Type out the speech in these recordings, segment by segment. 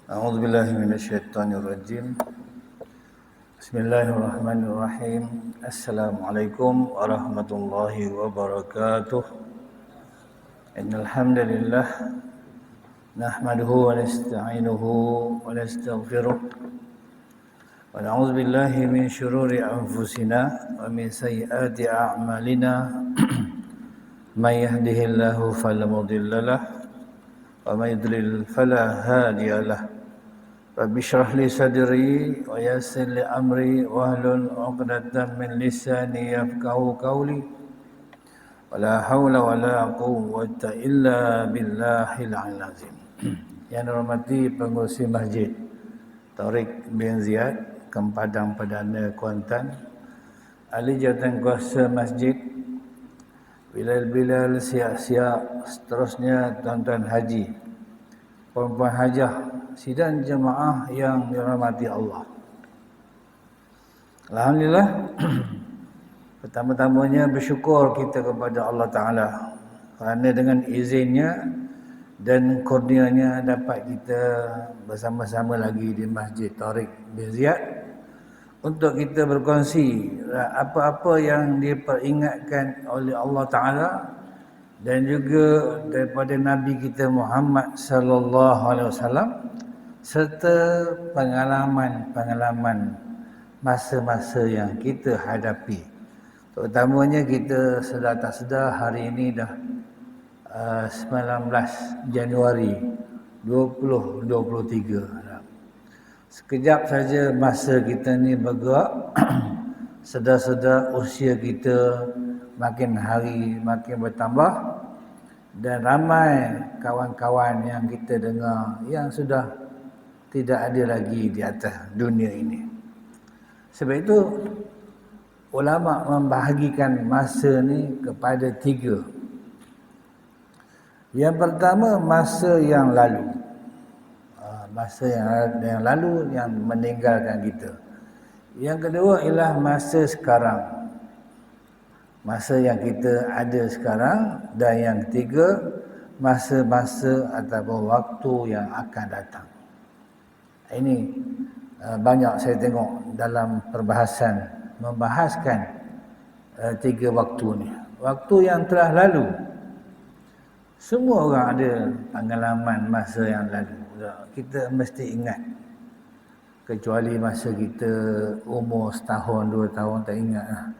أعوذ بالله من الشيطان الرجيم. بسم الله الرحمن الرحيم. السلام عليكم ورحمة الله وبركاته. إن الحمد لله نحمده ونستعينه ونستغفره ونعوذ بالله من شرور أنفسنا ومن سيئات أعمالنا. من يهده الله فلا مضل له ومن يضلل فلا هادي له. رب اشرح لي صدري ويسر لي أمري واحلل عقدة من لساني يفقهوا قولي ولا حول ولا قوة إلا بالله العلي العظيم. Yang dirahmati pengurusi masjid Tariq bin Ziyad, Kepadang Perdana Kuantan, ahli jawatan kuasa masjid, bilal-bilal, siap-siap, seterusnya tuan-tuan haji, perempuan hajah, sidang jemaah yang dirahmati Allah. Alhamdulillah, pertama-tamanya bersyukur kita kepada Allah Ta'ala kerana dengan izinnya dan kurnianya dapat kita bersama-sama lagi di Masjid Tariq bin Ziyad untuk kita berkongsi apa-apa yang diperingatkan oleh Allah Ta'ala dan juga daripada Nabi kita Muhammad sallallahu alaihi wasallam, serta pengalaman-pengalaman masa-masa yang kita hadapi. Terutamanya kita sedar tak sedar hari ini dah 19 Januari 2023. Sekejap saja masa kita ni bergerak. Sedar-sedar usia kita makin hari makin bertambah, dan ramai kawan-kawan yang kita dengar yang sudah tidak ada lagi di atas dunia ini. Sebab itu ulama membahagikan masa ni kepada 3. Yang pertama, masa yang lalu. Masa yang lalu yang meninggalkan kita. Yang kedua ialah masa sekarang. Masa yang kita ada sekarang. Dan yang ketiga, masa-masa ataupun waktu yang akan datang. Ini banyak saya tengok dalam perbahasan membahaskan 3 waktu ni. Waktu yang telah lalu, semua orang ada pengalaman masa yang lalu. Kita mesti ingat. Kecuali masa kita umur setahun, 2 tahun tak ingat lah.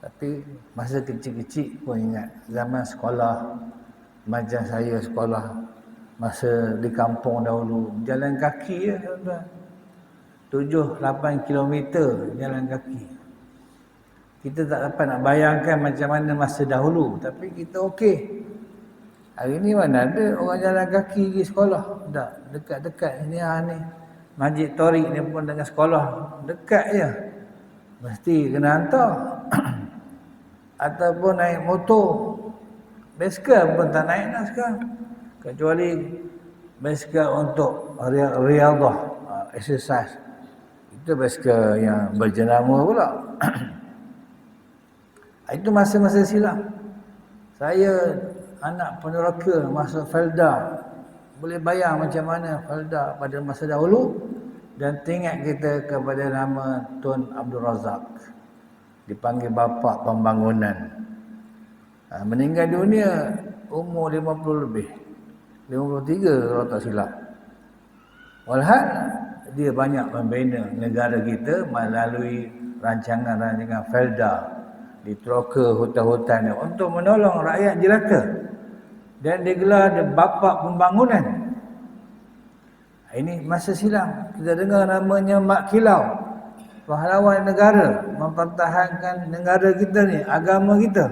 Tapi masa kecil-kecil pun ingat. Zaman sekolah, macam saya sekolah masa di kampung dahulu, jalan kaki ya tuan-tuan. 7-8 kilometer jalan kaki. Kita tak dapat nak bayangkan macam mana masa dahulu, tapi kita okey. Hari ni mana ada orang jalan kaki pergi sekolah. Tak, dekat-dekat ni ni. Masjid Tariq ni pun dengan sekolah dekat je. Mesti kena hantar. Ataupun naik motor. Basikal pun tak naik dah sekarang. Kecuali basikal untuk riadah, exercise. Itu basikal yang berjenama pula. Itu masa-masa silam. Saya anak peneraka masa Felda. Boleh bayang macam mana Felda pada masa dahulu. Dan teringat kita kepada nama Tun Abdul Razak. Dipanggil bapa pembangunan. Meninggal dunia umur 50 lebih. 53 kalau tak silap. Walhal dia banyak membina negara kita melalui rancangan-rancangan Felda di troka hutan-hutan untuk menolong rakyat jelata. Dan digelar dia bapa pembangunan. Ini masa silam. Kita dengar namanya Mak Kilau. Pahlawan negara. Mempertahankan negara kita ni, agama kita.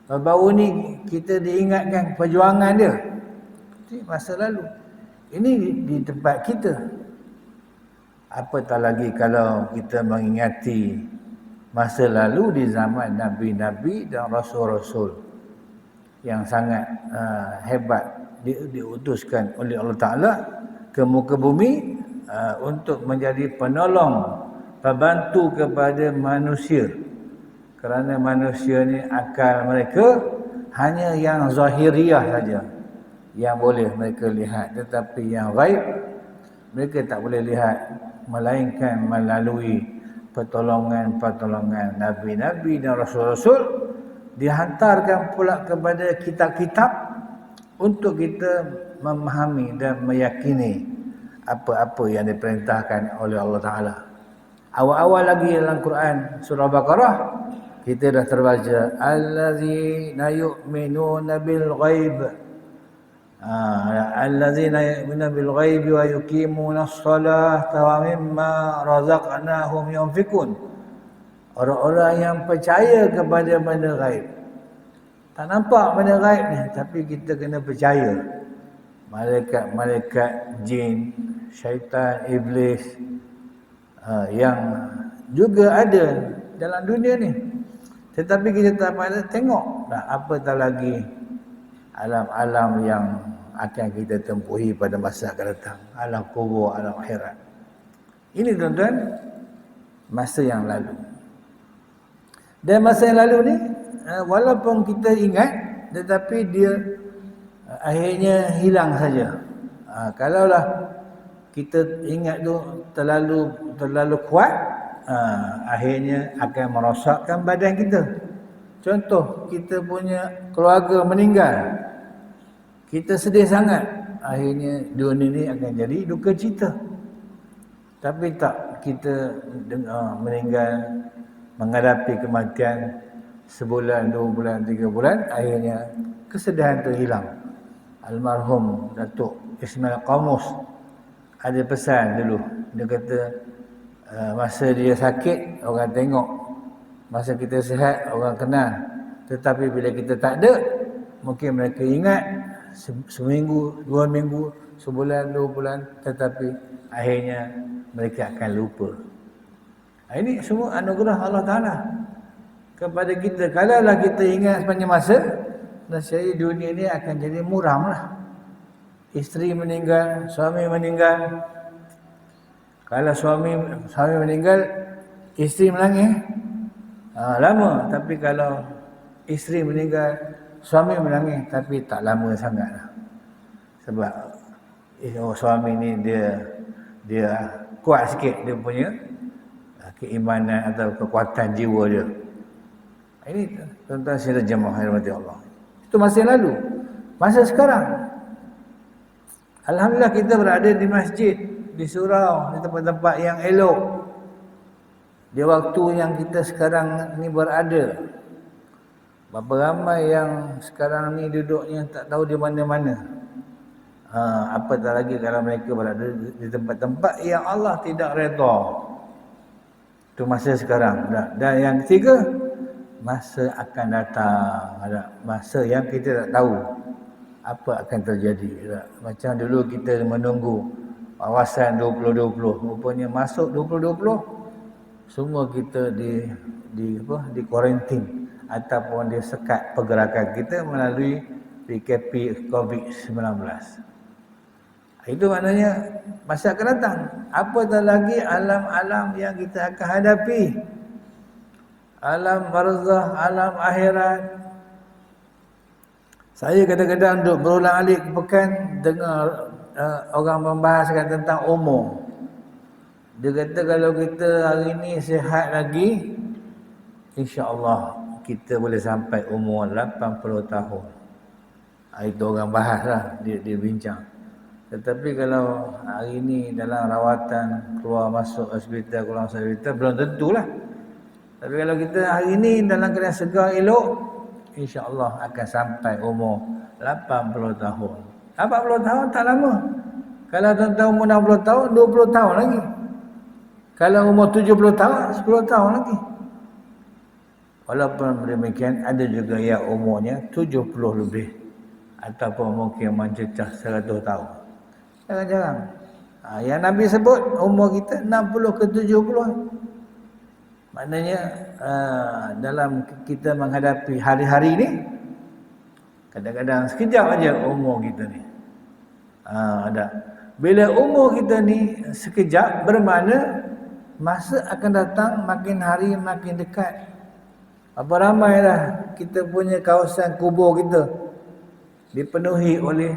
Baru ni kita diingatkan perjuangan dia. Itu masa lalu. Ini di tempat kita. Apatah lagi kalau kita mengingati masa lalu di zaman Nabi-Nabi dan Rasul-Rasul yang sangat hebat diutuskan oleh Allah Ta'ala ke muka bumi untuk menjadi penolong, pembantu kepada manusia. Kerana manusia ni akal mereka hanya yang zahiriah saja yang boleh mereka lihat, tetapi yang gaib Mereka tak boleh lihat melainkan melalui pertolongan Nabi-Nabi dan Rasul-Rasul. Dihantarkan pula kepada kitab-kitab untuk kita memahami dan meyakini apa-apa yang diperintahkan oleh Allah Ta'ala. Awal-awal lagi dalam Quran surah Baqarah kita dah terbaca allazina yu'minuna bil ghaib, allazina yu'minuna bil ghaib wa yuqimuna as-salata wa mimma razaqnahum yunfikun. Orang-orang yang percaya kepada benda ghaib. Tak nampak benda ghaib ni, tapi kita kena percaya. Malaikat-malaikat, jin, syaitan, iblis yang juga ada dalam dunia ni. Tetapi kita tak pada tengok dah apatah lagi alam-alam yang akan kita tempuhi pada masa akan datang. Alam kubur, alam akhirat. Ini tuan-tuan, masa yang lalu. Dan masa yang lalu ni, walaupun kita ingat, tetapi dia akhirnya hilang saja. Kalaulah kita ingat tu terlalu kuat, akhirnya akan merosakkan badan kita. Contoh, kita punya keluarga meninggal, kita sedih sangat, akhirnya dunia ni akan jadi duka cita. Tapi tak, kita meninggal, menghadapi kematian sebulan, 2 bulan, 3 bulan, akhirnya kesedihan tu hilang. Almarhum Datuk Ismail Qamus ada pesan dulu. Dia kata masa dia sakit orang tengok, masa kita sihat orang kenal, tetapi bila kita tak ada, mungkin mereka ingat seminggu, 2 minggu, sebulan, 2 bulan, tetapi akhirnya mereka akan lupa. Ini semua anugerah Allah Ta'ala kepada kita. Kalaulah kita ingat sepanjang masa, nasib dunia ni akan jadi muram lah. Isteri meninggal, suami meninggal. Kalau suami meninggal, isteri menangis, lama. Tapi kalau isteri meninggal, suami menangis, tapi tak lama sangat lah. Sebab suami ni dia kuat sikit dia punya keimanan atau kekuatan jiwa dia. Ini tuan-tuan sidang jemaah rahmati Allah. Itu masa yang lalu. Masa sekarang, alhamdulillah kita berada di masjid, di surau, di tempat-tempat yang elok. Di waktu yang kita sekarang ni berada. Berapa ramai yang sekarang ni duduknya tak tahu di mana-mana. Apatah lagi kalau mereka berada di tempat-tempat yang Allah tidak redha. Itu masa sekarang. Dan yang ketiga, masa akan datang. Ada masa yang kita tak tahu apa akan terjadi. Macam dulu kita menunggu kawasan 2020, rupanya masuk 2020 semua kita di kuarantin ataupun disekat pergerakan kita melalui PKP COVID-19. Itu maknanya masa akan datang. Apatah lagi alam-alam yang kita akan hadapi. Alam barzah, alam akhirat. Saya kadang-kadang duduk berulang-alik pekan dengar orang membahaskan tentang umur. Dia kata kalau kita hari ni sihat lagi, insya-Allah kita boleh sampai umur 80 tahun. Itu orang bahaslah, dia bincang. Tetapi kalau hari ni dalam rawatan, keluar masuk hospital, keluar masuk hospital, belum tentulah. Tapi kalau kita hari ni dalam keadaan segar elok, insya-Allah akan sampai umur 80 tahun. 80 tahun tak lama. Kalau tuan-tuan umur 60 tahun, 20 tahun lagi. Kalau umur 70 tahun, 10 tahun lagi. Walaupun demikian, ada juga yang umurnya 70 lebih. Ataupun mungkin mencecah 100 tahun. Jarang-jarang. Yang Nabi sebut, umur kita 60 ke 70. Maknanya dalam kita menghadapi hari-hari ni, kadang-kadang sekejap aja umur kita ni. Ada. Bila umur kita ni sekejap, bermakna masa akan datang makin hari makin dekat. Apa ramai dah kita punya kawasan kubur kita dipenuhi oleh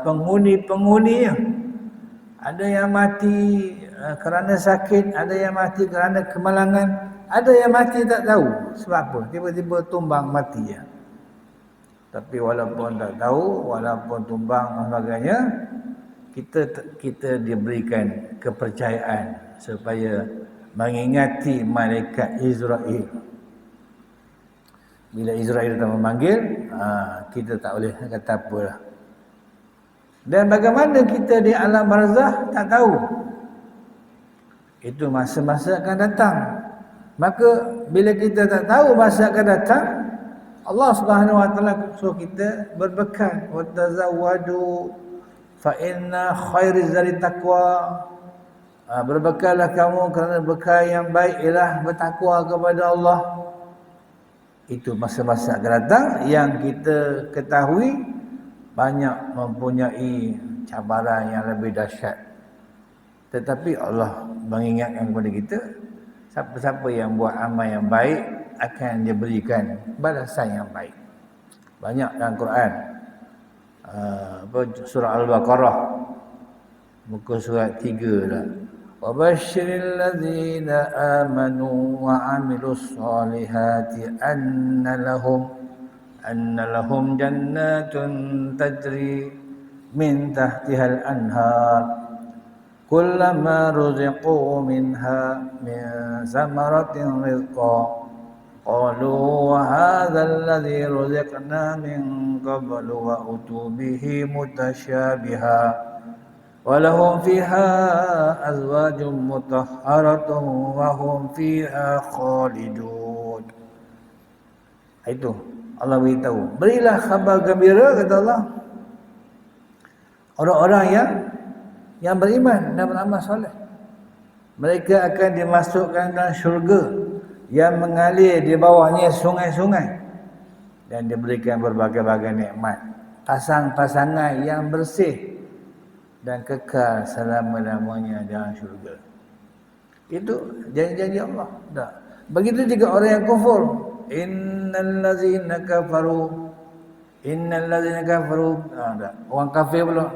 penghuni-penghuninya. Ada yang mati kerana sakit, ada yang mati kerana kemalangan, ada yang mati tak tahu sebab apa, tiba-tiba tumbang mati ya. Tapi walaupun tak tahu, walaupun tumbang dan sebagainya, kita diberikan kepercayaan supaya mengingati malaikat Israel. Bila Israel dah memanggil, kita tak boleh kata apalah. Dan bagaimana kita di alam barzah tak tahu. Itu masa-masa akan datang. Maka bila kita tak tahu masa akan datang, Allah Subhanahu wa taala suruh kita berbekal, wa tazawwadu fa inna khairaz zadi taqwa. Berbekallah kamu kerana bekal yang baik ialah bertakwa kepada Allah. Itu masa-masa akan datang yang kita ketahui banyak mempunyai cabaran yang lebih dahsyat. Tetapi Allah mengingatkan kepada kita, siapa-siapa yang buat amal yang baik akan diberikan balasan yang baik. Banyak dalam Quran. Surah Al-Baqarah muka surat 3 lah. Wa basyiril ladzina amanu wa amilus solihati anna lahum jannatun tajri min tahtihal anhar kullama ruziqu minha min samaratin rizqa qalu wa hadha alladhi ruziqna min qablu wa utu bihi mutasyabiha wa lahum fiha azwajun mutahharatun wa hum fiha khalidun. Itu Allah beritahu, berilah khabar gembira, kata Allah, orang-orang yang beriman dan beramal soleh. Mereka akan dimasukkan dalam syurga yang mengalir di bawahnya sungai-sungai dan diberikan berbagai-bagai nikmat, pasang-pasangan yang bersih dan kekal selama-lamanya dalam syurga. Itu janji-janji Allah. Dah. Begitu juga orang yang kufur. Innal ladzina kafaru. Orang kafir pula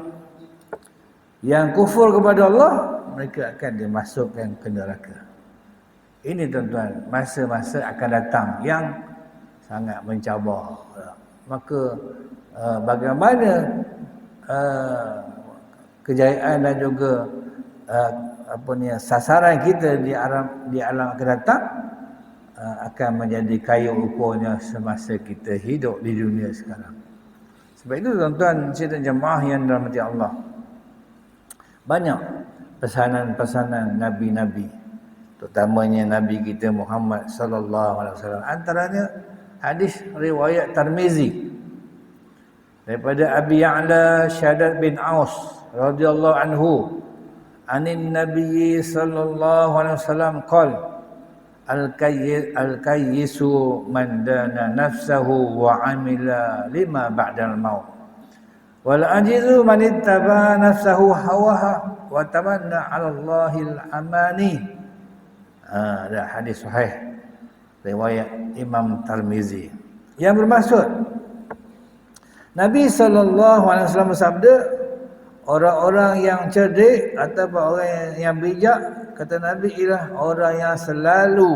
yang kufur kepada Allah, mereka akan dimasukkan ke neraka. Ini tuan-tuan, masa-masa akan datang yang sangat mencabar. Maka bagaimana kejayaan dan juga sasaran kita di alam akan datang akan menjadi kayu ukurnya semasa kita hidup di dunia sekarang. Sebab itu tuan-tuan, sidang jemaah yang dirahmati Allah, banyak pesanan-pesanan nabi-nabi, terutamanya nabi kita Muhammad sallallahu alaihi wasallam. Antaranya hadis riwayat Tirmizi daripada Abi Ya'la Shaddad bin Aus radhiyallahu anhu, anin Nabi sallallahu alaihi wasallam qala al-kayyisu man dana nafsahu wa amila lima ba'dal maut wal ajizu man ittaba nafsahu hawaha wa tamanna 'ala Allahil amani. Ada hadis sahih riwayat Imam Tirmizi yang bermaksud Nabi sallallahu alaihi wasallam bersabda, orang-orang yang cerdik ataupun orang yang bijak, kata Nabi, ialah orang yang selalu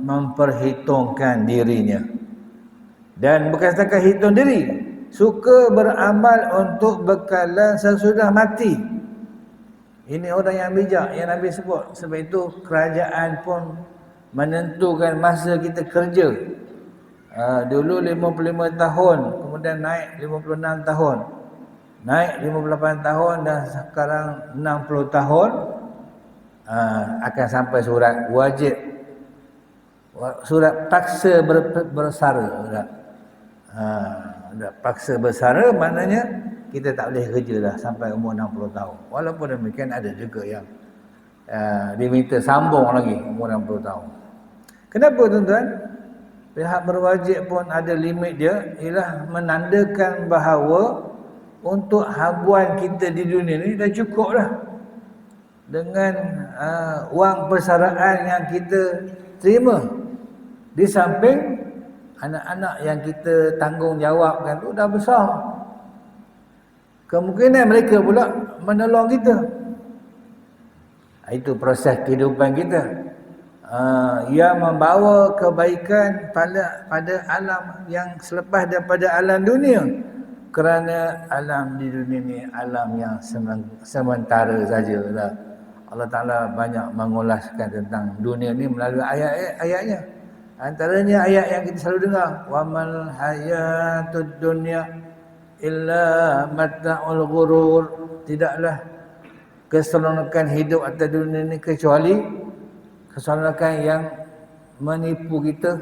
memperhitungkan dirinya. Dan bukan setakat hitung diri, suka beramal untuk bekalan sesudah mati. Ini orang yang bijak yang Nabi sebut. Sebab itu kerajaan pun menentukan masa kita kerja. Dulu 55 tahun, kemudian naik 56 tahun. Naik 58 tahun dan sekarang 60 tahun. Akan sampai surat wajib, surat paksa bersara. Paksa bersara maknanya kita tak boleh kerja dah sampai umur 60 tahun. Walaupun demikian ada juga yang diminta sambung lagi umur 60 tahun. Kenapa tuan-tuan? Pihak berwajib pun ada limit dia, ialah menandakan bahawa untuk habuan kita di dunia ni dah cukup dah. Dengan wang persaraan yang kita terima, di samping anak-anak yang kita tanggungjawabkan tu dah besar. kemungkinan mereka pula menolong kita. Itu proses kehidupan kita. Yang membawa kebaikan pada alam yang selepas daripada alam dunia. Kerana alam di dunia ni alam yang sementara sajalah. Allah Ta'ala banyak mengulaskan tentang dunia ni melalui ayat-ayatnya. Antaranya ayat yang kita selalu dengar, wamal hayatud dunya illa mata'ul ghurur. Tidaklah keseronokan hidup atas dunia ni kecuali keseronokan yang menipu kita.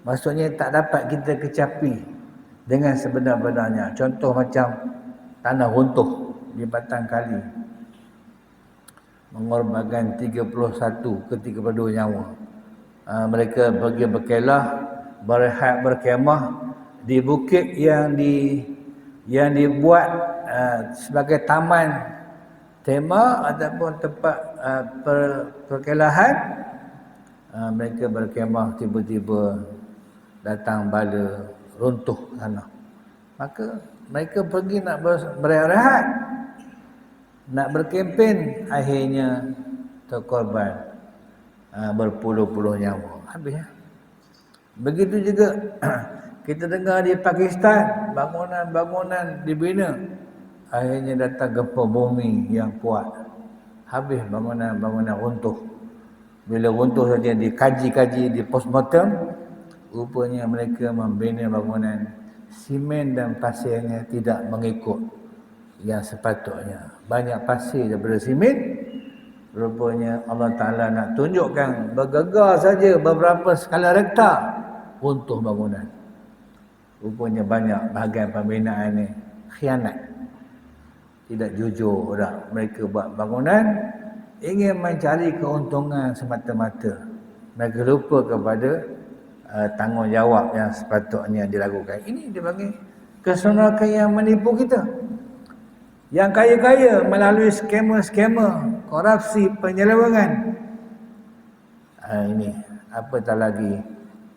Maksudnya tak dapat kita kecapi dengan sebenar-benarnya. Contoh macam tanah runtuh di Batang Kali, mengorbankan 31 ke 32 nyawa. Mereka pergi berkelah, berehat, berkemah di bukit yang dibuat sebagai taman tema ataupun tempat perkelahan. Mereka berkemah, tiba-tiba datang bala runtuh tanah. Maka mereka pergi nak berehat, nak berkempen, akhirnya terkorban berpuluh-puluh nyawa. Habis. Begitu juga kita dengar di Pakistan, bangunan-bangunan dibina, akhirnya datang gempa bumi yang kuat. Habis bangunan-bangunan runtuh. Bila runtuh saja dikaji-kaji di postmortem, rupanya mereka membina bangunan simen dan pasirnya tidak mengikut yang sepatutnya. Banyak pasir daripada simen. Rupanya Allah Ta'ala nak tunjukkan bergegar saja beberapa skala rektar, runtuh bangunan. Rupanya banyak bahagian pembinaan ni khianat. Tidak jujur dah. Mereka buat bangunan ingin mencari keuntungan semata-mata. Mereka lupa kepada tanggungjawab yang sepatutnya dilakukan. Ini dipanggil keseronokan yang menipu kita. Yang kaya-kaya melalui skema-skema korupsi penyelewengan. Ini apatah lagi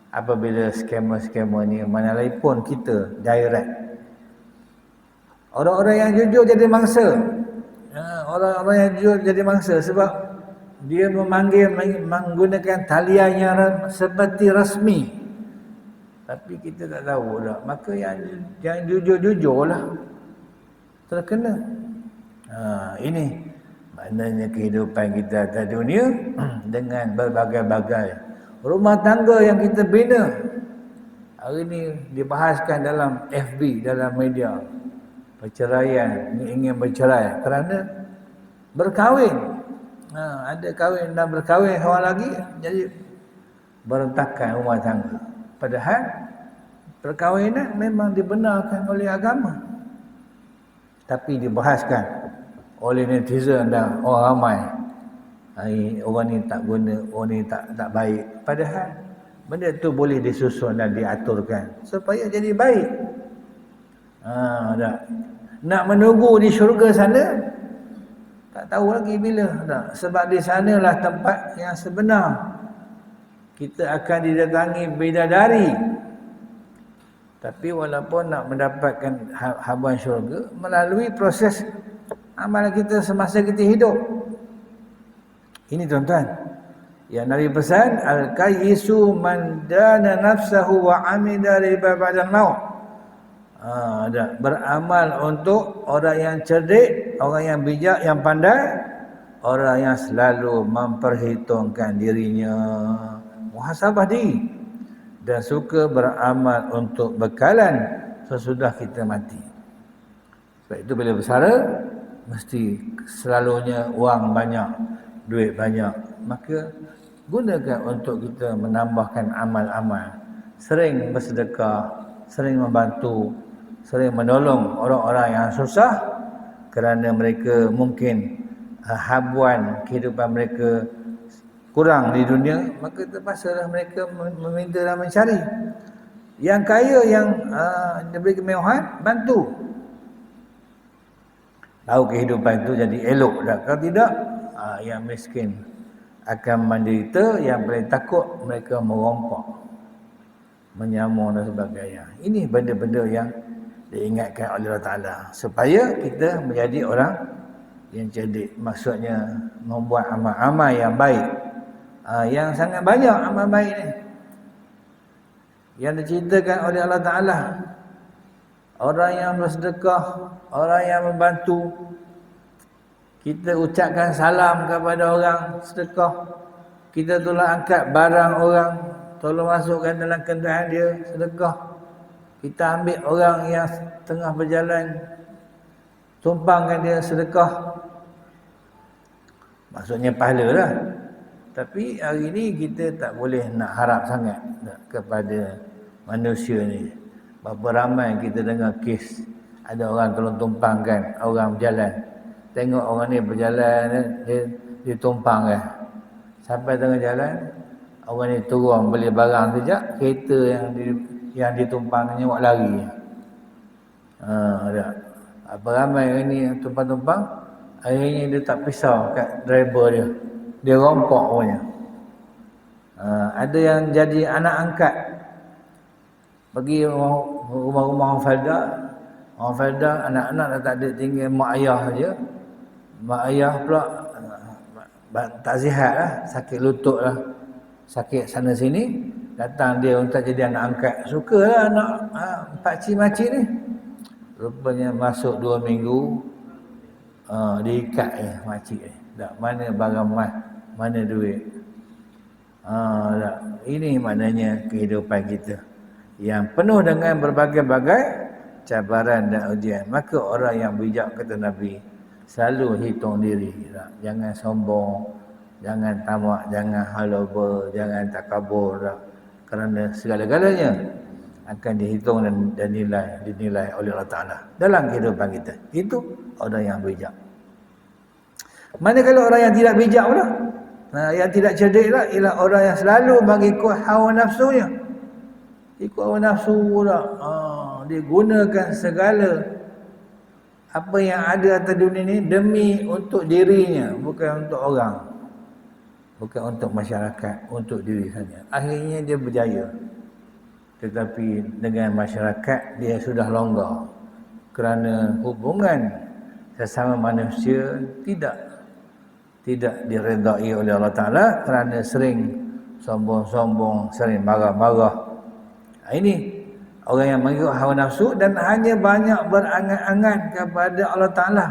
apabila skema-skema ni menelepon kita direct. Orang-orang yang jujur jadi mangsa. Orang-orang yang jujur jadi mangsa sebab dia memanggil menggunakan talian yang seperti rasmi. Tapi kita tak tahu dah. Maka yang jujur-jujurlah terkena. Ini maknanya kehidupan kita atas dunia dengan berbagai-bagai rumah tangga yang kita bina. Hari ini dibahaskan dalam FB, dalam media. Perceraian, ingin bercerai kerana berkahwin. Ada kahwin dan berkahwin seorang lagi, jadi berantakan rumah tangga. Padahal perkahwinan memang dibenarkan oleh agama. Tapi dibahaskan oleh netizen dan orang ramai. Orang ni tak guna, orang ni tak baik. Padahal benda tu boleh disusun dan diaturkan supaya jadi baik. Nak menunggu di syurga sana, tak tahu lagi bila. Sebab di sanalah tempat yang sebenar. Kita akan didatangi bidadari. Tapi walaupun nak mendapatkan habuan syurga melalui proses amalan kita semasa kita hidup. Ini tuan-tuan, yang Nabi pesan, al-qayyisu man dana nafsahu wa amila riba ba'dal maut. Beramal untuk orang yang cerdik, orang yang bijak, yang pandai, orang yang selalu memperhitungkan dirinya, muhasabah diri, dan suka beramal untuk bekalan sesudah kita mati. Sebab itu bila bersara, mesti selalunya wang banyak, duit banyak. Maka gunakan untuk kita menambahkan amal-amal. Sering bersedekah, sering membantu, sering menolong orang-orang yang susah kerana mereka mungkin habuan kehidupan mereka kurang di dunia, maka terpaksalah mereka meminta dan mencari. Yang kaya, yang diberi kemewahan, bantu. Tahu kehidupan itu jadi elok dah. Kalau tidak, yang miskin akan menderita, yang paling takut mereka merompak, menyamar dan sebagainya. Ini benda-benda yang diingatkan oleh Allah Ta'ala supaya kita menjadi orang yang cerdik. Maksudnya membuat amal-amal yang baik, yang sangat banyak amal baik ni yang diceritakan oleh Allah Ta'ala. Orang yang bersedekah, orang yang membantu, kita ucapkan salam kepada orang sedekah, kita tolong angkat barang orang, tolong masukkan dalam kenderaan dia, sedekah. Kita ambil orang yang tengah berjalan, tumpangkan dia, sedekah. Maksudnya pahala lah. Tapi hari ni kita tak boleh nak harap sangat kepada manusia ni. Berapa ramai kita dengar kes ada orang tolong tumpangkan orang berjalan. Tengok orang ni berjalan, dia tumpang kan. Sampai tengah jalan, orang ni turun beli barang sekejap, kereta yang ditumpang ni buat lari. Ada. Apa ramai hari ni yang tumpang-tumpang, akhirnya dia tak pisau kat driver dia. Dia rompok punya. Ada yang jadi anak angkat. Pergi rumah-rumah orang Falda. Orang Falda anak-anak dah tak ada, tinggal mak ayah saja. Mak ayah pula tak sihat lah, sakit lutut lah, sakit sana sini. Datang dia untuk jadi anak angkat. Sukalah anak pakcik-makcik ni. Rupanya masuk 2 minggu, diikat makcik ni. Tak, mana barang mas, mana duit. Tak. Ini maknanya kehidupan kita yang penuh dengan berbagai-bagai cabaran dan ujian. Maka orang yang bijak, kata Nabi, selalu hitung diri. Tak? Jangan sombong, jangan tamak, jangan haloba, jangan takabur. Tak? Kerana segala-galanya akan dihitung dan dinilai oleh Allah Ta'ala dalam kehidupan kita. Itu orang yang bijak. Manakala orang yang tidak bijak pula, yang tidak cerdik lah, ialah orang yang selalu mengikut hawa nafsunya. Ikut hawa nafsu pula. Dia gunakan segala apa yang ada atas dunia ni demi untuk dirinya, bukan untuk orang, bukan untuk masyarakat, untuk diri saja. Akhirnya dia berjaya. Tetapi dengan masyarakat dia sudah longgar, kerana hubungan sesama manusia tidak diredai oleh Allah Ta'ala, kerana sering sombong-sombong, sering marah-marah. Ini orang yang mengikut hawa nafsu dan hanya banyak berangan-angan kepada Allah Ta'ala.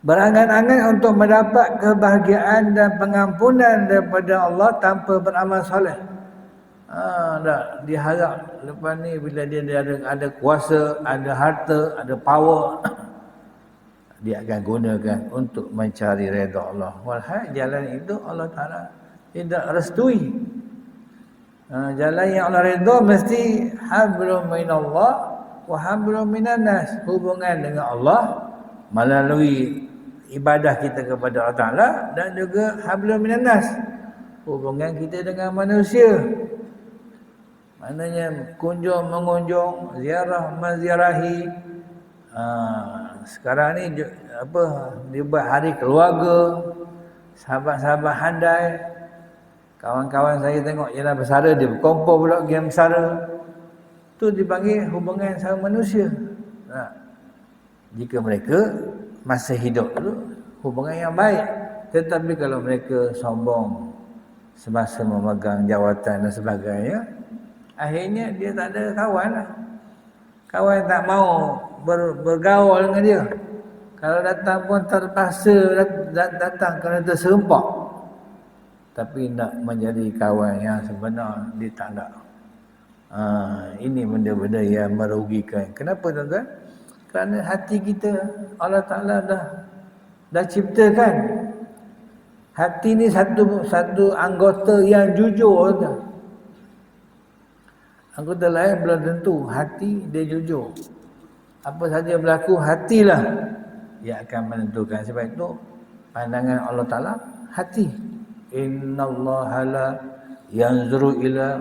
Berangan-angan untuk mendapat kebahagiaan dan pengampunan daripada Allah tanpa beramal soleh. Tak, dia harap lepas ni bila dia ada kuasa, ada harta, ada power, dia akan gunakan untuk mencari redha Allah. Walhal jalan itu Allah Ta'ala tidak restui. Jalan yang Allah redha mesti hablum minallah wa hablum minan nas. Hubungan dengan Allah melalui ibadah kita kepada Allah Ta'ala, dan juga hablum minan nas, hubungan kita dengan manusia. Maknanya kunjung mengunjung, ziarah menziarahi. Sekarang ni dia buat hari keluarga, sahabat-sahabat handai. Kawan-kawan saya tengok ialah bersara, dia berkumpul pula game bersara. Tu dipanggil hubungan sama manusia. Jika mereka masih hidup dulu, hubungan yang baik. Tetapi kalau mereka sombong semasa memegang jawatan dan sebagainya, akhirnya dia tak ada kawan lah. Kawan tak mau bergaul dengan dia. Kalau datang pun terpaksa datang kerana terserempak. Tapi nak menjadi kawan yang sebenar, dia tak nak. Ini benda-benda yang merugikan. Kenapa tuan-tuan? Kerana hati kita Allah Ta'ala dah ciptakan. Hati ni satu anggota yang jujur, tuan. Anggota lain belum tentu. Hati dia jujur. Apa saja berlaku, hatilah yang akan menentukan. Sebab itu pandangan Allah Ta'ala hati. Innallaha la yanzuru ila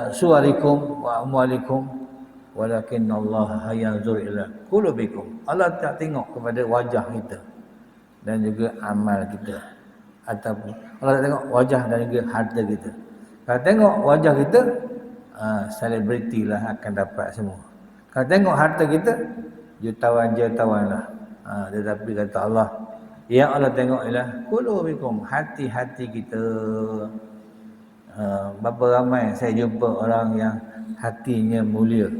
suwarikum wa amwalikum walakinnallaha yanzuru ila qulubikum. Allah tak tengok kepada wajah kita dan juga amal kita, ataupun Allah tak tengok wajah dan juga harta kita. Kalau tengok wajah kita, selebriti lah akan dapat semua. Kalau tengok harta kita, jutawan-jutawan lah. Tetapi kata Allah, yang Allah tengok ialah qulubikum, hati-hati kita. Berapa ramai saya jumpa orang yang hatinya mulia.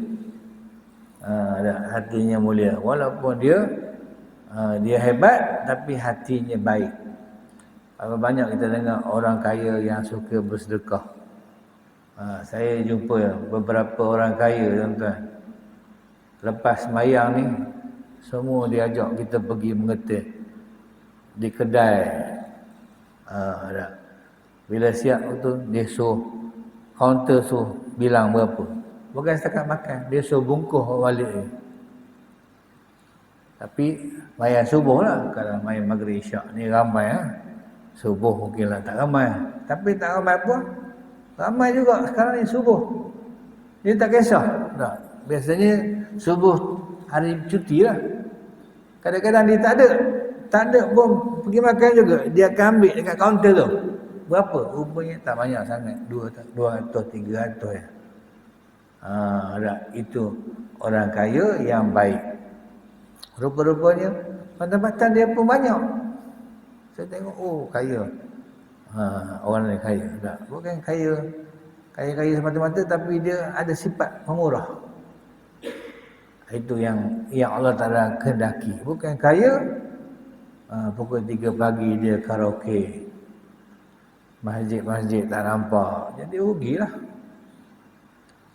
Hatinya mulia. Walaupun dia hebat, tapi hatinya baik. Berapa banyak kita dengar orang kaya yang suka bersedekah. Saya jumpa beberapa orang kaya, tuan-tuan. Lepas sembahyang ni, semua diajak kita pergi mengetih di kedai. Bila siap tu, dia suruh kaunter suruh bilang berapa. Bukan setakat makan, dia suruh bungkus balik dia. Tapi mayan subuh lah. Kalau mayan maghrib isyak ni ramai subuh mungkin lah tak ramai. Tapi tak ramai pun, ramai juga sekarang ni subuh. Dia tak kisah. Tak. Biasanya subuh hari cuti lah. Kadang-kadang dia tak ada pun pergi makan juga. Dia akan ambil dekat kaunter tu. Berapa? Rupanya tak banyak sangat. 200, 300 ya. Itu orang kaya yang baik. Rupa-rupanya pendapatan dia pun banyak. Saya tengok, kaya. Orang ni kaya. Tak. Bukan kaya semata-mata, tapi dia ada sifat pemurah. Itu yang Allah Ta'ala kehendaki. Bukan kaya, pukul 3 pagi dia karaoke. Masjid-masjid tak nampak. Jadi rugilah.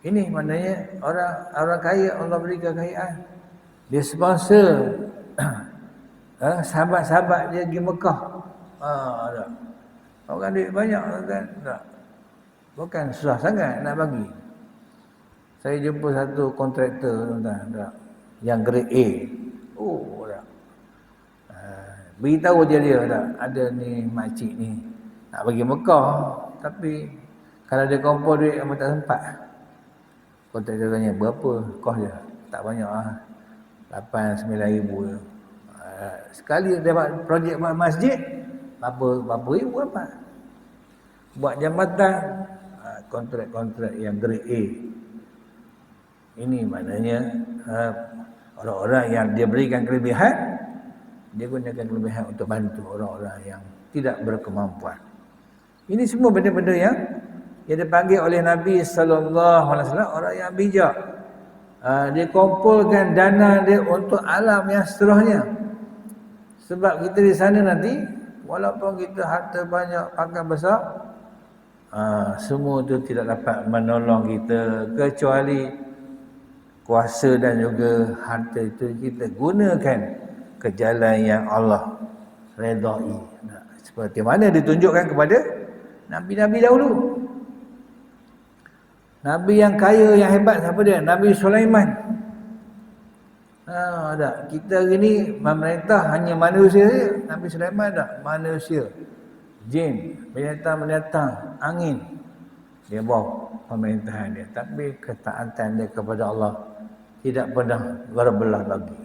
Ini maknanya orang kaya, Allah beri kekayaan. Dia sponsor sahabat-sahabat dia pergi Mekah. Orang duit banyak kan? Tak. Bukan susah sangat nak bagi. Saya jumpa satu kontraktor, tuan-tuan, yang grade A. Tak. Beritahu dia tak, ada ni makcik ni nak pergi Mekah, tapi kalau dia kumpul duit amat tak sempat. Kontraktor tanya, berapa kos dia? Tak banyak 8-9 ribu. Sekali dapat projek buat masjid, berapa ribu dapat. Buat jambatan, kontrak-kontrak yang grade A. Ini maknanya orang-orang yang dia berikan kelebihan, dia gunakan kelebihan untuk bantu orang-orang yang tidak berkemampuan. Ini semua benda-benda yang dipanggil oleh Nabi SAW orang yang bijak. Dia kumpulkan dana dia untuk alam yang seterusnya. Sebab kita di sana nanti, walaupun kita harta banyak, pangkat besar, semua itu tidak dapat menolong kita, kecuali kuasa dan juga harta itu kita gunakan ke jalan yang Allah redai. Seperti mana ditunjukkan kepada Nabi-Nabi dahulu. Nabi yang kaya, yang hebat siapa dia? Nabi Sulaiman. Kita ini memerintah hanya manusia saja. Nabi Sulaiman manusia, jin, binatang-binatang, angin. Dia bawa pemerintahan dia. Tapi ketaatan dia kepada Allah tidak pernah berbelah bagi.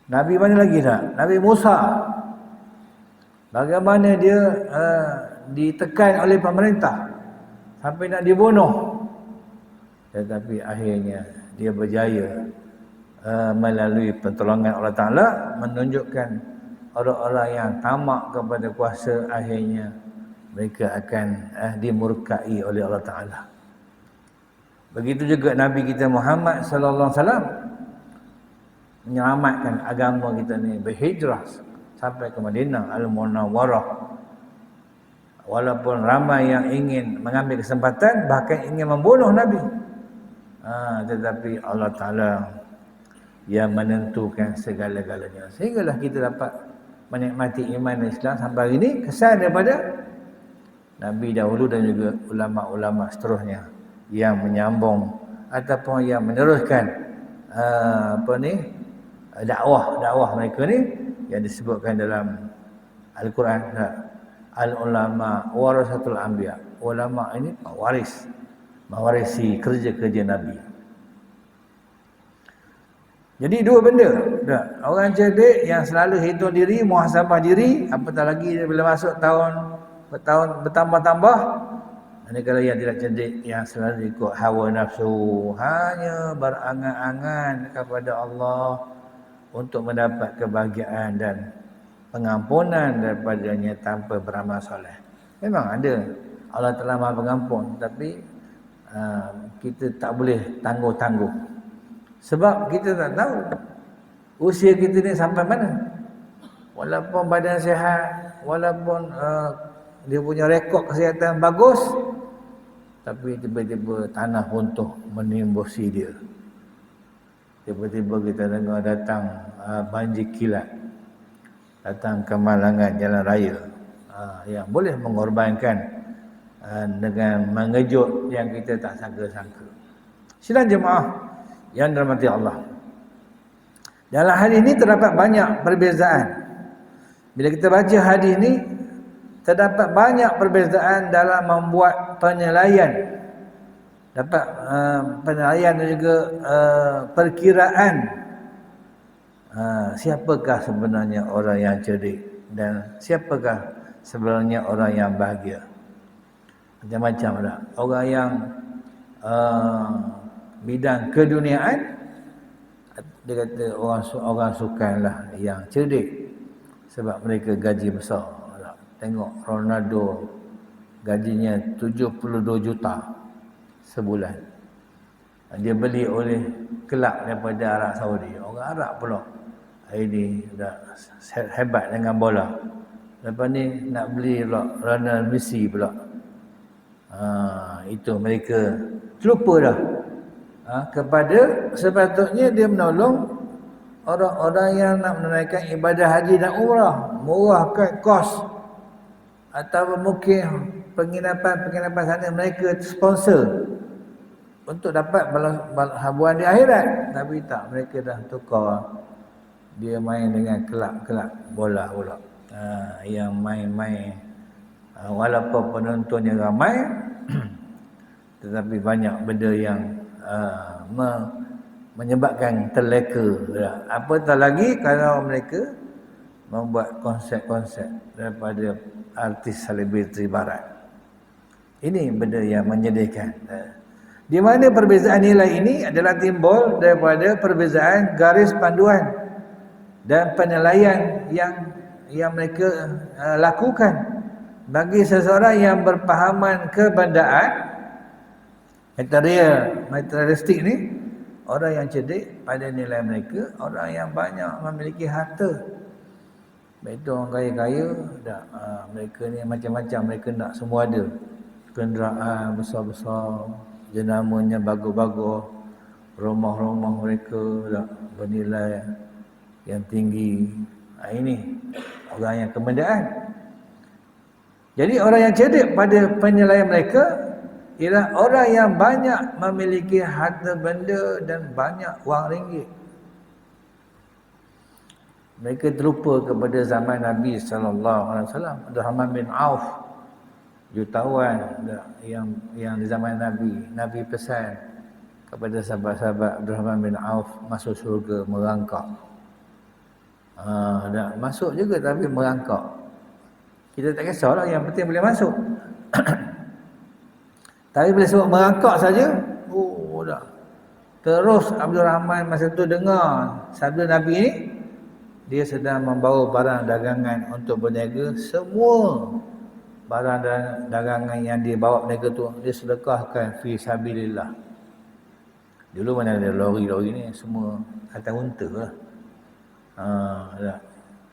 Nabi mana lagi tak? Nabi Musa. Bagaimana dia ditekan oleh pemerintah sampai nak dibunuh, tetapi akhirnya dia berjaya melalui pertolongan Allah Ta'ala, menunjukkan orang-orang yang tamak kepada kuasa, akhirnya mereka akan dimurkai oleh Allah Ta'ala. Begitu juga Nabi kita Muhammad sallallahu alaihi wasallam menyelamatkan agama kita ni, berhijrah sampai ke Madinah Al-Munawwarah. Walaupun ramai yang ingin mengambil kesempatan, bahkan ingin membunuh Nabi, tetapi Allah Ta'ala yang menentukan segala-galanya, sehinggalah kita dapat menikmati iman Islam sampai hari ini, kesan daripada Nabi dahulu dan juga ulama-ulama seterusnya yang menyambung ataupun yang meneruskan dakwah mereka ni, yang disebutkan dalam Al-Quran, al-ulama warasatul anbiya. Ulama ini pewaris, mewarisi kerja-kerja Nabi. Jadi dua benda. Orang cerdik yang selalu hitung diri, muhasabah diri, apatah lagi bila masuk tahun bertambah-tambah, Manakala yang tidak cerdik, yang selalu ikut hawa nafsu, hanya berangan-angan kepada Allah untuk mendapat kebahagiaan dan pengampunan daripadanya tanpa beramal soleh. Memang ada, Allah telah Maha Pengampun, tapi kita tak boleh tangguh-tangguh. Sebab kita tak tahu usia kita ni sampai mana. Walaupun badan sihat, walaupun dia punya rekod kesihatan bagus, tapi tiba-tiba tanah runtuh menimbusi dia. Tiba-tiba kita dengar datang banjir kilat, datang kemalangan jalan raya, yang boleh mengorbankan dengan mengejut yang kita tak sangka-sangka. Sidang jemaah yang dirahmati Allah, dalam hadis ini terdapat banyak perbezaan. Bila kita baca hadis ini, terdapat banyak perbezaan dalam membuat penilaian. Dapat penilaian dan juga perkiraan siapakah sebenarnya orang yang cerdik dan siapakah sebenarnya orang yang bahagia. Macam-macam lah. Orang yang bidang keduniaan, dia kata orang sukan lah yang cerdik, sebab mereka gaji besar. Tengok Ronaldo, gajinya 72 juta sebulan. Dia beli oleh kelab daripada Arab Saudi. Orang Arab pula ini dah hebat dengan bola. Lepas ni nak beli pula Lionel Messi pula. Itu mereka terlupa dah. Kepada sepatutnya dia menolong orang-orang yang nak menunaikan ibadah haji dan umrah, murahkan kos, atau mungkin penginapan sana mereka sponsor untuk dapat habuan di akhirat. Tapi tak, mereka dah tukar. Dia main dengan kelab-kelab bola pula, yang main-main walaupun penontonnya ramai tetapi banyak benda yang menyebabkan terleka. Apatah lagi kalau mereka membuat konsep-konsep daripada artis selebriti barat. Ini benda yang menyedihkan. Di mana perbezaan nilai ini adalah timbul daripada perbezaan garis panduan dan penilaian yang mereka lakukan. Bagi seseorang yang berpahaman kebendaan materialistik ni, orang yang cerdik pada nilai mereka, orang yang banyak memiliki harta. Baik itu orang kaya-kaya, mereka ni macam-macam, mereka nak semua ada. Kenderaan besar-besar, jenamanya bagus-bagus, rumah-rumah mereka bernilai yang tinggi. Ini orang yang kebendaan. Jadi orang yang cerdik pada penilaian mereka ialah orang yang banyak memiliki harta benda dan banyak wang ringgit. Mereka terlupa kepada zaman Nabi SAW. Abdurrahman bin Auf, jutawan yang di zaman Nabi pesan kepada sahabat-sahabat Abdurrahman bin Auf masuk syurga merangkak. Masuk juga tapi merangkak. Kita tak kisahlah, yang penting boleh masuk. Tapi bila sebut merangkak saja, dah. Terus Abdul Rahman masa tu dengar sabda Nabi ni, dia sedang membawa barang dagangan untuk berniaga. Semua barang dagangan yang dia bawa berniaga tu, dia sedekahkan fi sabilillah. Dulu mana ada lori-lori ni, semua atas unta lah.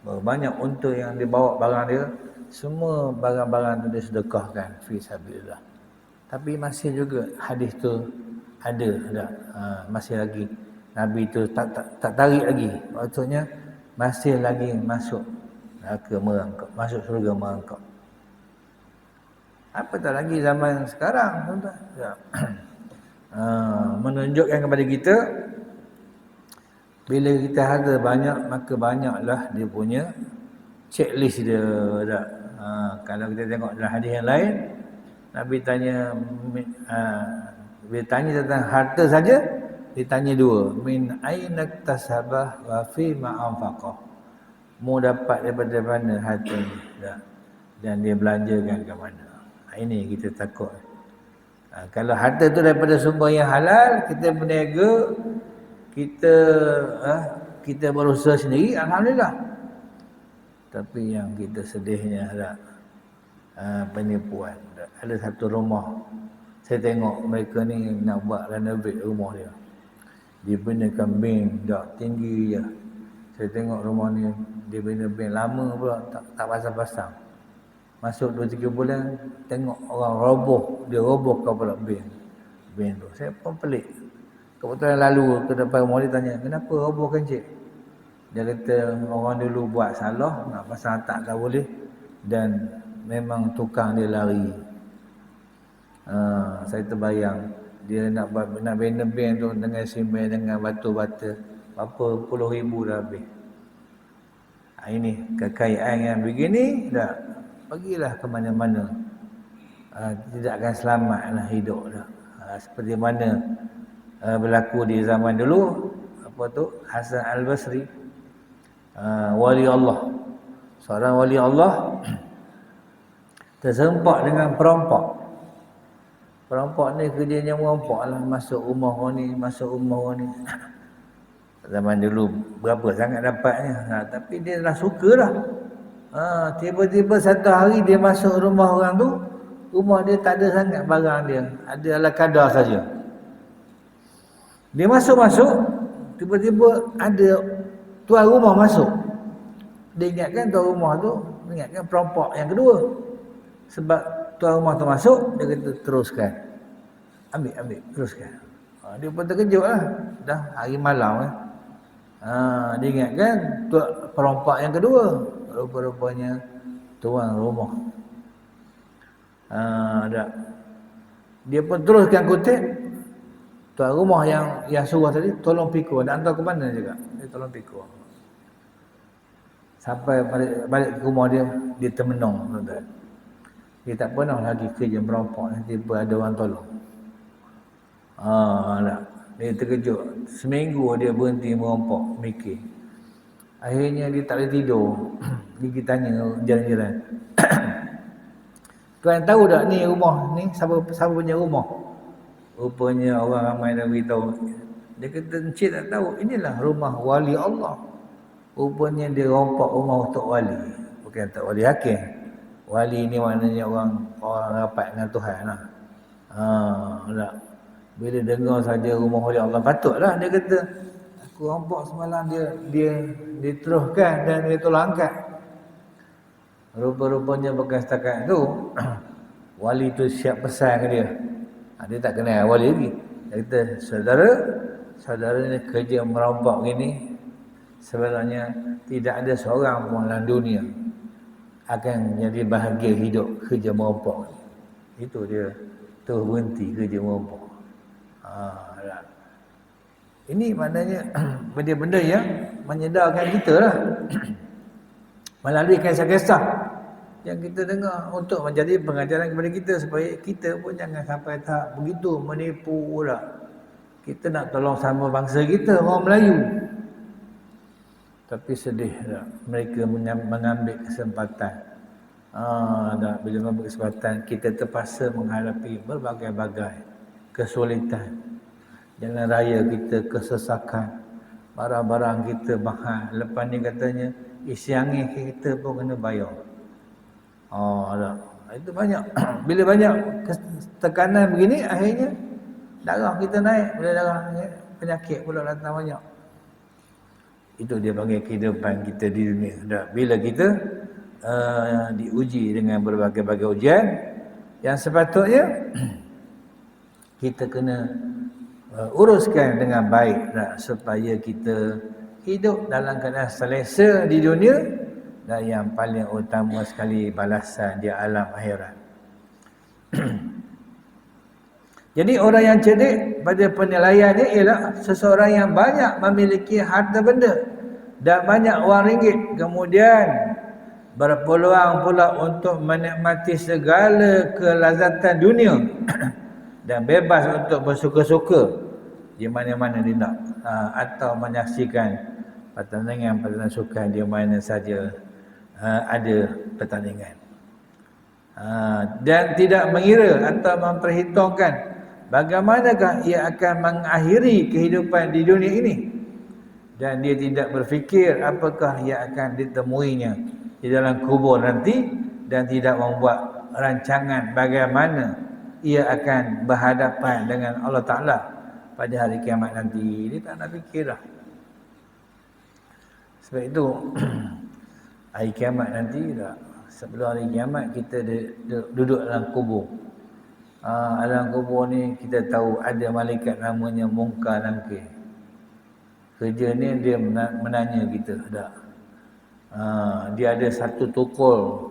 Banyak unta yang dia bawa barang dia, semua barang-barang tu dia sedekahkan fi sabilillah. Tapi masih juga hadis tu ada, masih lagi Nabi tu tak tarik lagi. Maksudnya masih lagi masuk neraka merangkak, masuk syurga merangkak. Apatah lagi zaman sekarang, tuan-tuan. Menunjukkan kepada kita, bila kita ada banyak, maka banyaklah dia punya checklist dia. Kalau kita tengok dalam hadis yang lain, Nabi tanya, bila tanya tentang harta saja, ditanya dua. Min aina tasabah wa fi ma anfaqah. Mu dapat daripada mana harta ni, dan dia belanjakan ke mana. Ini kita takut. Kalau harta tu daripada sumber yang halal, kita berniaga, kita kita berusaha sendiri, alhamdulillah. Tapi yang kita sedihnya ada penipuan. Ada satu rumah, saya tengok mereka ni nak buat renovate rumah dia. Dia bina kambing dah tinggi je. Saya tengok rumah ni dia bina bin lama pula tak pasang-pasang. Masuk 2-3 bulan tengok orang roboh, dia robohkan pula bin tu. Saya pun pelik. Kebetulan lalu ke depan rumah dia tanya, "Kenapa robohkan cik?" Dia kata orang dulu buat salah, nak pasang atap tak boleh dan memang tukang dia lari. Saya terbayang dia nak bina bin tu dengan simen, dengan batu bata, berapa puluh ribu dah habis. Ini kekayaan yang begini dah pergilah ke mana-mana. Tidak akan selamatlah hidup dah. Seperti mana berlaku di zaman dulu, apa tu, Hasan Al-Basri, wali Allah. Seorang wali Allah terserempak dengan perampok. Perampok ni kerjanya merampok lah, masuk rumah orang ni, masuk rumah orang ni. Zaman dulu berapa sangat dapatnya, tapi dia dah suka dah. Tiba-tiba satu hari dia masuk rumah orang tu, rumah dia tak ada sangat barang dia, ada ala kadar saja. Dia masuk-masuk, tiba-tiba ada tuan rumah masuk. Dia ingatkan tuan rumah tu, ingatkan perampok yang kedua. Sebab tuan rumah tu masuk, dia kata teruskan. Ambil, teruskan. Dia pun terkejut lah. Dah hari malam dia ingatkan perampok yang kedua. Rupa-rupanya tuan rumah. Dia pun teruskan kutip. Tuan rumah yang suruh tadi, tolong pikul. Nak hantar ke mana juga. Dia tolong pikul. Sampai balik ke rumah dia termenung. Dia tak pernah lagi kerja merampok. Tiba ada orang tolong. Dia terkejut. Seminggu dia berhenti merampok, mikir. Akhirnya dia tak boleh tidur. Dia tanya jiran-jiran. Tuan tahu tak ni rumah ni siapa punya rumah? Rupanya orang ramai dah beritahu. Dia kata, "Encik tak tahu, inilah rumah wali Allah." Rupanya dia rompak rumah Tok Wali. Bukan Tok Wali Hakim. Wali ni maknanya orang rapat dengan Tuhan lah. Tak. Bila dengar saja rumah wali Allah, patutlah dia kata, "Aku rompak semalam, dia teruskan dan dia tolong angkat." Rupa-rupanya bukan setakat tu. Wali tu siap pesan ke dia. Dia tak kenal wali lagi. Dia kata, saudara ni kerja merampok gini, sebenarnya tidak ada seorang pun dalam dunia akan jadi bahagia hidup kerja merampok. Itu dia terus berhenti kerja merampok. Ini maknanya benda-benda yang menyedarkan kita lah. Melalui kisah-kisah yang kita dengar untuk menjadi pengajaran kepada kita supaya kita pun jangan sampai tak begitu menipu pula. Kita nak tolong sama bangsa kita, orang Melayu. Tapi sedih tak? Mereka mengambil kesempatan. Bila mengambil kesempatan, kita terpaksa menghadapi berbagai-bagai kesulitan. Jalan raya kita kesesakan. Barang-barang kita mahal. Lepas ni katanya, isi angin kita pun kena bayar. Itu banyak. Bila banyak tekanan begini, akhirnya darah kita naik. Bila darah naik, penyakit pula datang banyak. Itu dia panggil kehidupan kita di dunia. Bila kita diuji dengan berbagai-bagai ujian, yang sepatutnya kita kena uruskan dengan baik supaya kita hidup dalam keadaan selesa di dunia dan yang paling utama sekali balasan di alam akhirat. Jadi orang yang cerdik pada penilaiannya ialah seseorang yang banyak memiliki harta benda dan banyak wang ringgit, kemudian berpeluang pula untuk menikmati segala kelazatan dunia dan bebas untuk bersuka-suka di mana-mana dia nak, atau menyaksikan pertandingan sukan di mana saja ada pertandingan. Dan tidak mengira atau memperhitungkan bagaimanakah ia akan mengakhiri kehidupan di dunia ini, dan dia tidak berfikir apakah ia akan ditemuinya di dalam kubur nanti, dan tidak membuat rancangan bagaimana ia akan berhadapan dengan Allah Ta'ala pada hari kiamat nanti. Dia tak nak fikirlah. Sebab itu hari kiamat nanti tak, sebelum hari kiamat kita duduk dalam kubur. Dalam kubur ni kita tahu ada malaikat namanya Munkar Nakir. Kerja ni dia menanya kita tak. Dia ada satu tukul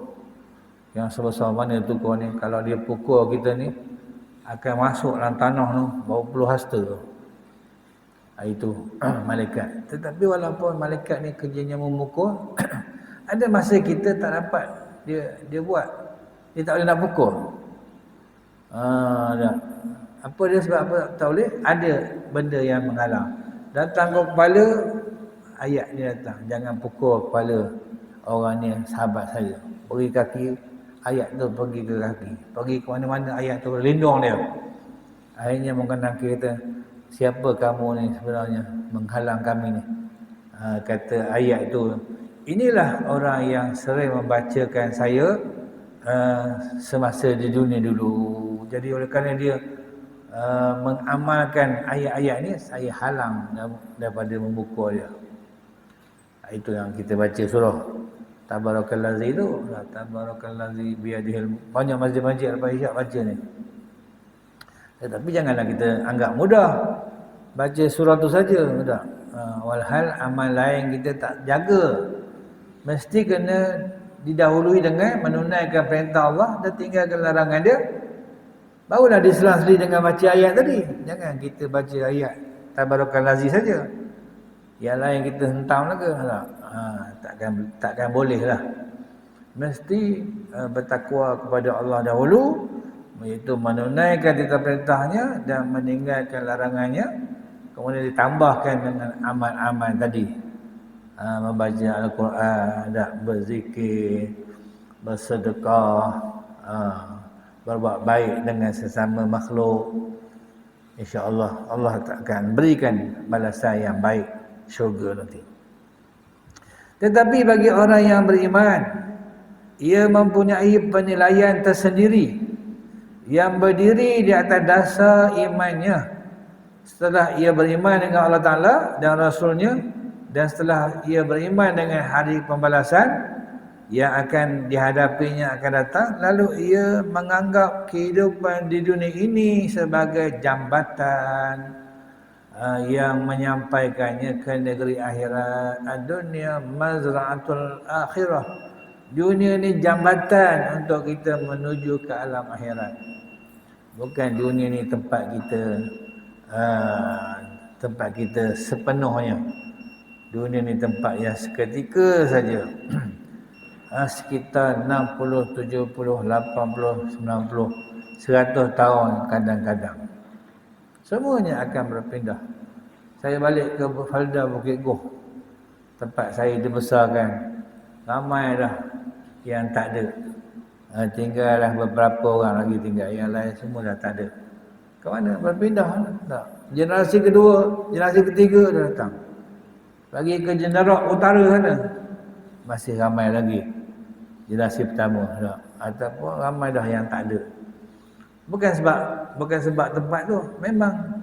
yang sebesar mana tukul ni, kalau dia pukul kita ni akan masuk dalam tanah tu berapa puluh hasta tu. Itu malaikat. Tetapi walaupun malaikat ni kerjanya memukul, ada masa kita tak dapat dia buat. Dia tak boleh nak pukul. Apa dia sebab apa tak boleh? Ada benda yang menghalang. Datang ke kepala, ayat ni datang. Jangan pukul kepala orang ni, sahabat saya. Pergi kaki, ayat tu pergi ke kaki. Pergi ke mana-mana, ayat tu lindung dia. Akhirnya Munkar Nakir kata, siapa kamu ni sebenarnya menghalang kami ni? Kata ayat tu, inilah orang yang sering membacakan saya semasa di dunia dulu. Jadi oleh kerana dia mengamalkan ayat-ayat ni, saya halang daripada memukul dia. Itu yang kita baca surah Tabarakallazi tu. Tabarakallazi biyadihil. Banyak masjid-masjid lepas isyak baca ni. Tetapi janganlah kita anggap mudah baca surah tu saja. Walhal amal lain kita tak jaga. Mesti kena didahului dengan menunaikan perintah Allah dan tinggalkan larangan dia. Barulah diselang-seli dengan baca ayat tadi. Jangan kita baca ayat Tabarakallazi saja. Yang lain kita hentam lagi. Takkan boleh lah. Mesti bertakwa kepada Allah dahulu, iaitu menunaikan perintah-perintahnya dan meninggalkan larangannya. Kemudian ditambahkan dengan amal-amal tadi. Membaca Al-Quran, berzikir, bersedekah, berbuat baik dengan sesama makhluk. InsyaAllah Allah akan berikan balasan yang baik, syurga nanti. Tetapi bagi orang yang beriman, ia mempunyai penilaian tersendiri yang berdiri di atas dasar imannya. Setelah ia beriman dengan Allah Ta'ala dan Rasulnya, dan setelah ia beriman dengan hari pembalasan yang akan dihadapinya akan datang, lalu ia menganggap kehidupan di dunia ini sebagai jambatan yang menyampaikannya ke negeri akhirat. Dunia mazra'atul akhirah. Dunia ni jambatan untuk kita menuju ke alam akhirat. Bukan dunia ni tempat kita sepenuhnya. Dunia ni tempat yang seketika saja. Sekitar 60, 70, 80, 90, 100 tahun kadang-kadang. Semuanya akan berpindah. Saya balik ke Falda Bukit Goh, tempat saya dibesarkan. Ramai dah yang tak ada. Tinggallah beberapa orang lagi tinggal. Yang lain semua dah tak ada. Ke mana? Berpindah. Tak. Generasi kedua, generasi ketiga dah datang. Lagi ke Jenerak Utara sana, masih ramai lagi. Generasi pertama. Tak. Ataupun ramai dah yang tak ada. Bukan sebab tempat tu, memang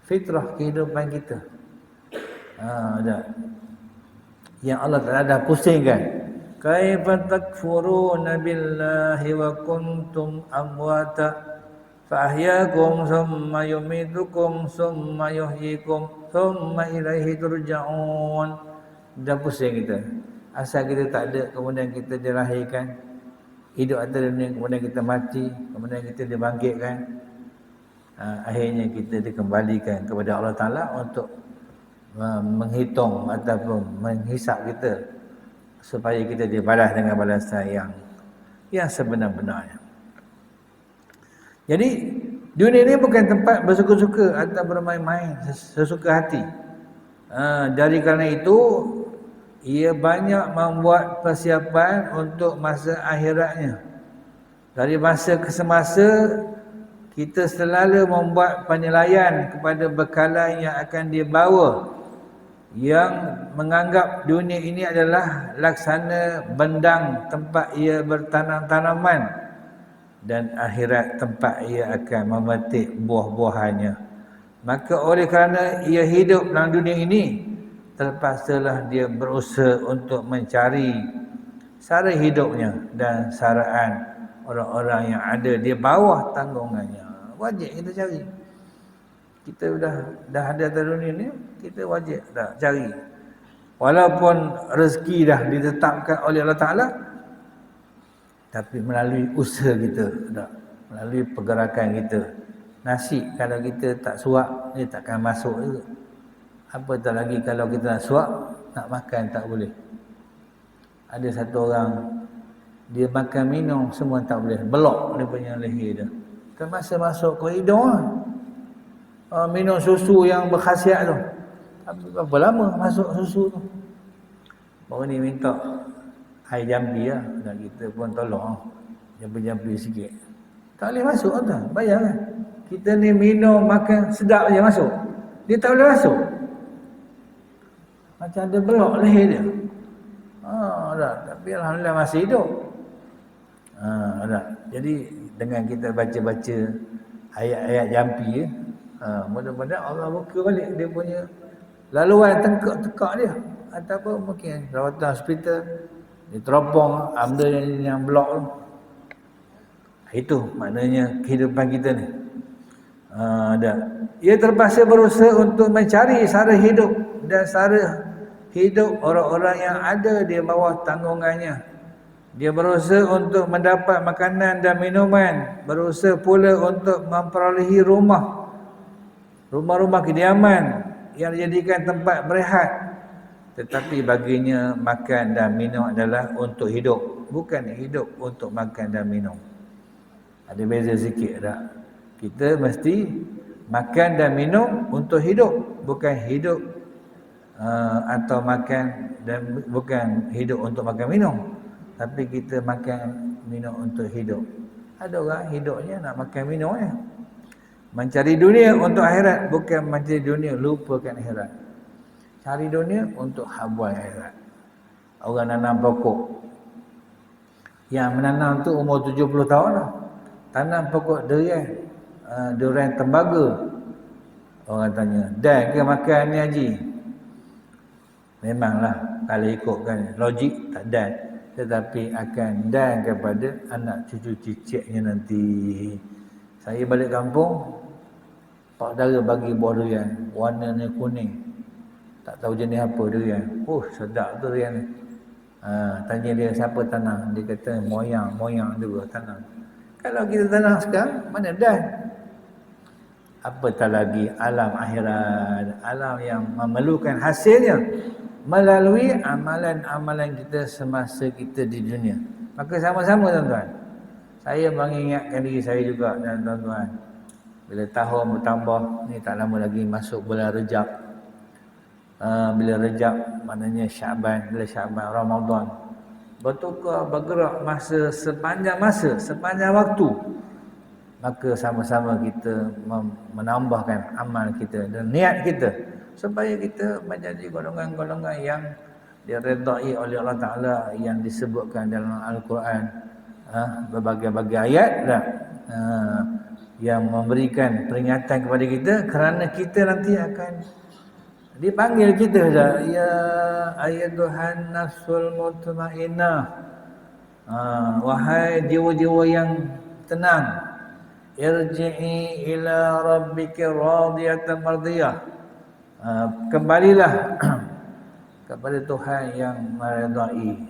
fitrah kehidupan kita. Yang Allah Ta'ala dah pusingkan. Kaifa takfuruna billahi wa kuntum amwata fa ahyaakum thumma yumitukum thumma yuhyikum thumma ilaihi turja'un. Dah pusing kita. Asal kita tak ada, kemudian kita dilahirkan, hidup atas dunia, kemudian kita mati, kemudian kita dibangkitkan. Akhirnya kita dikembalikan kepada Allah Ta'ala untuk menghitung ataupun menghisap kita, supaya kita dibalas dengan balasan yang sebenar-benarnya. Jadi dunia ini bukan tempat bersuka-suka atau bermain-main sesuka hati. Dari kerana itu, ia banyak membuat persiapan untuk masa akhiratnya. Dari masa ke semasa kita selalu membuat penilaian kepada bekalan yang akan dibawa, yang menganggap dunia ini adalah laksana bendang tempat ia bertanam tanaman, dan akhirat tempat ia akan memetik buah-buahannya. Maka oleh kerana ia hidup dalam dunia ini, terpaksalah dia berusaha untuk mencari sara hidupnya dan saraan orang-orang yang ada di bawah tanggungannya. Wajib kita cari. Kita dah ada atas dunia ni, kita wajib dah cari. Walaupun rezeki dah ditetapkan oleh Allah Ta'ala, tapi melalui usaha kita, melalui pergerakan kita. Nasi kalau kita tak suap, dia takkan masuk juga. Apatah lagi kalau kita nak suap, nak makan tak boleh. Ada satu orang, dia makan minum semua tak boleh, belok dia punya leher dia. Termasa masuk koridor lah. Minum susu yang berkhasiat tu. Berapa lama masuk susu tu? Baru ni minta air jambi lah. Dan kita pun tolong jambi-jambi sikit. Tak boleh masuk kan? Bayang kan? Kita ni minum, makan, sedap je masuk. Dia tak boleh masuk. Macam ada belok leher dia. Dah. Tapi Alhamdulillah masih hidup. Dah. Jadi dengan kita baca-baca ayat-ayat jampi, mudah-mudahan Allah buka balik dia punya laluan tekak dia. Ataupun mungkin rawatan hospital, dia teropong benda yang blok tu. Itu maknanya kehidupan kita ni. Ia terpaksa berusaha untuk mencari sara hidup dan sara hidup orang-orang yang ada di bawah tanggungannya. Dia berusaha untuk mendapat makanan dan minuman, berusaha pula untuk memperolehi rumah-rumah kediaman yang dijadikan tempat berehat. Tetapi baginya makan dan minum adalah untuk hidup, bukan hidup untuk makan dan minum. Ada beza sikit tak? Kita mesti makan dan minum untuk hidup, bukan hidup atau makan dan bukan hidup untuk makan minum. Tapi kita makan minum untuk hidup. Ada orang hidupnya nak makan minum ya. Mencari dunia untuk akhirat, bukan mencari dunia lupakan akhirat. Cari dunia untuk habuan akhirat. Orang nanam pokok, yang menanam tu umur 70 tahun lah. Tanam pokok durian tembaga. Orang tanya, dan ke makan ni haji? Memanglah kalau ikutkan logik tak dan, tetapi akan dan kepada anak cucu cicitnya nanti. Saya balik kampung, pak dara bagi buah durian, warnanya kuning. Tak tahu jenis apa durian. Sedap tu durian ni. Tanya dia siapa tanam, dia kata moyang dulu tanam. Kalau kita tanam sekarang, mana dan? Apatah lagi alam akhirat, alam yang memerlukan hasilnya melalui amalan-amalan kita semasa kita di dunia. Maka sama-sama tuan-tuan, saya mengingatkan diri saya juga dan tuan-tuan, bila tahun bertambah ni, tak lama lagi masuk bulan Rejab. Bila Rejab maknanya Syaban, bila Syaban Ramadan, bertukar bergerak sepanjang waktu. Maka sama-sama kita menambahkan amal kita dan niat kita supaya kita menjadi golongan-golongan yang diredai oleh Allah Ta'ala, yang disebutkan dalam Al-Quran, berbagai-bagai ayat yang memberikan peringatan kepada kita, kerana kita nanti akan dipanggil kita dah, ya ayyatuhan nafsul mutmainnah, wahai jiwa-jiwa yang tenang, irji'i ila rabbika radiyatan mardiyah, kembalilah kepada Tuhan yang meredai.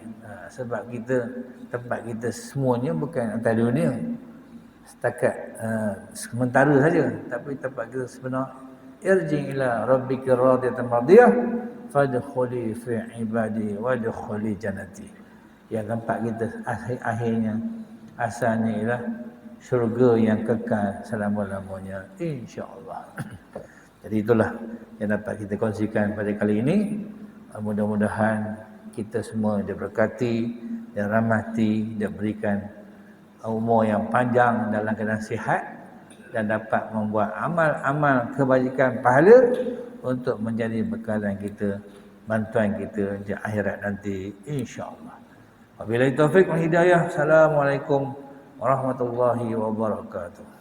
Sebab kita, tempat kita semuanya bukan atas dunia setakat sementara saja, tapi tempat kita sebenar, irji' ila rabbika radiyatan mardiyah fadkhuli fi ibadi wadkhuli jannati. Yang tempat kita akhirnya, asalnya ialah syurga yang kekal selama-lamanya, insya-Allah. Jadi itulah yang dapat kita kongsikan pada kali ini. Mudah-mudahan kita semua diberkati dan rahmati dan berikan umur yang panjang dalam keadaan sihat dan dapat membuat amal-amal kebajikan pahala untuk menjadi bekalan kita, bantuan kita di akhirat nanti, insya-Allah. Wabillahi taufik wal hidayah. Assalamualaikum warahmatullahi wabarakatuh.